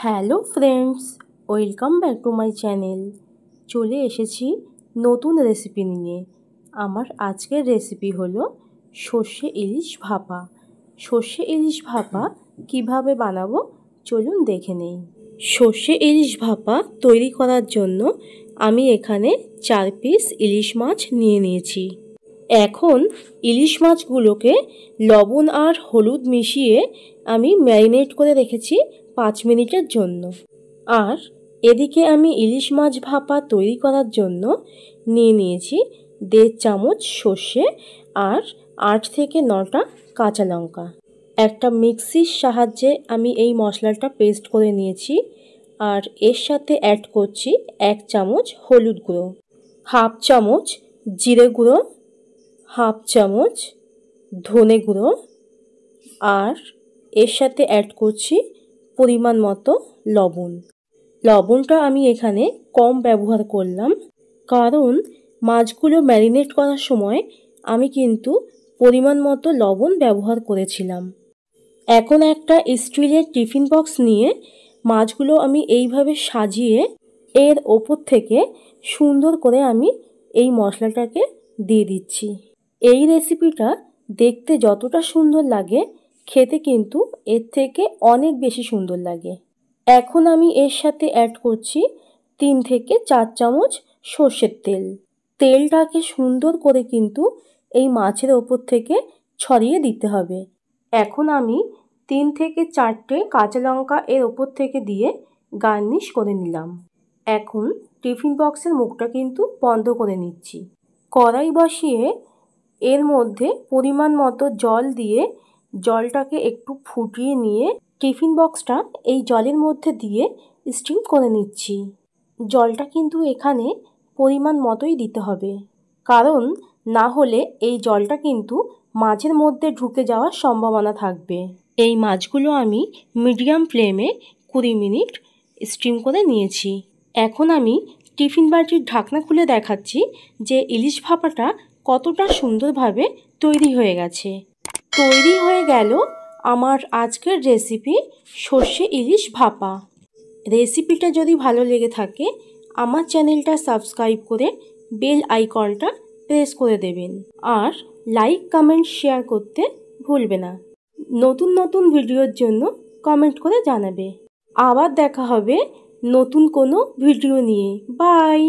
Hello friends, welcome back to my channel. চলে এসেছি নতুন রেসিপি নিয়ে। আমার আজকের রেসিপি হলো সর্ষে ইলিশ ভাপা। সর্ষে ইলিশ ভাপা কিভাবে বানাবো চলুন দেখে নেই। সর্ষে ইলিশ ভাপা তৈরি করার জন্য আমি এখানে 4 পিস ইলিশ মাছ নিয়ে নিয়েছি। এখন ইলিশ মাছগুলোকে লবণ আর হলুদ মিশিয়ে আমি ম্যারিনেট করে রেখেছি 5 মিনিটের জন্য। আর এদিকে আমি ইলিশ মাছ ভাপা তৈরি করার জন্য নিয়ে নিয়েছি 1.5 চামচ সর্ষে আর 8 থেকে 9টা কাঁচা লঙ্কা। একটা মিক্সির সাহায্যে আমি এই মশলাটা পেস্ট করে নিয়েছি। আর এর সাথে অ্যাড করছি 1 চামচ হলুদ গুঁড়ো, 1/2 চামচ জিরে গুঁড়ো, 1/2 চামচ ধনে গুঁড়ো, আর এর সাথে অ্যাড করছি পরিমাণ মতো লবণ। লবণটা আমি এখানে কম ব্যবহার করলাম, কারণ মাছগুলো ম্যারিনেট করার সময় আমি কিন্তু পরিমাণ মতো লবণ ব্যবহার করেছিলাম। এখন একটা স্টিলের টিফিন বক্স নিয়ে মাছগুলো আমি এইভাবে সাজিয়ে এর ওপর থেকে সুন্দর করে আমি এই মশলাটাকে দিয়ে দিচ্ছি। এই রেসিপিটা দেখতে যতটা সুন্দর লাগে, খেতে কিন্তু এর থেকে অনেক বেশি সুন্দর লাগে। এখন আমি এর সাথে অ্যাড করছি 3 থেকে 4 চামচ সর্ষের তেল। তেলটাকে সুন্দর করে কিন্তু এই মাছের ওপর থেকে ছড়িয়ে দিতে হবে। এখন আমি 3 থেকে 4টে কাঁচা লঙ্কা এর ওপর থেকে দিয়ে গার্নিশ করে নিলাম। এখন টিফিন বক্সের মুখটা কিন্তু বন্ধ করে নিচ্ছি। কড়াই বসিয়ে এর মধ্যে পরিমাণ মতো জল দিয়ে জলটাকে একটু ফুটিয়ে নিয়ে টিফিন বক্সটা এই জলের মধ্যে দিয়ে স্টিম করে নিচ্ছি। জলটা কিন্তু এখানে পরিমাণ মতোই দিতে হবে, কারণ না হলে এই জলটা কিন্তু মাছের মধ্যে ঢুকে যাওয়ার সম্ভাবনা থাকবে। এই মাছগুলো আমি মিডিয়াম ফ্লেমে 20 মিনিট স্টিম করে নিয়েছি। এখন আমি টিফিন বাটির ঢাকনা খুলে দেখাচ্ছি যে ইলিশ ভাপাটা কতটা সুন্দরভাবে তৈরি হয়ে গেছে। তৈরি হয়ে গেল আমার আজকের রেসিপি সর্ষে ইলিশ ভাপা। রেসিপিটা যদি ভালো লেগে থাকে আমার চ্যানেলটা সাবস্ক্রাইব করে বেল আইকনটা প্রেস করে দেবেন, আর লাইক কমেন্ট শেয়ার করতে ভুলবে না। নতুন নতুন ভিডিওর জন্য কমেন্ট করে জানাবে। আবার দেখা হবে নতুন কোনো ভিডিও নিয়ে। বাই।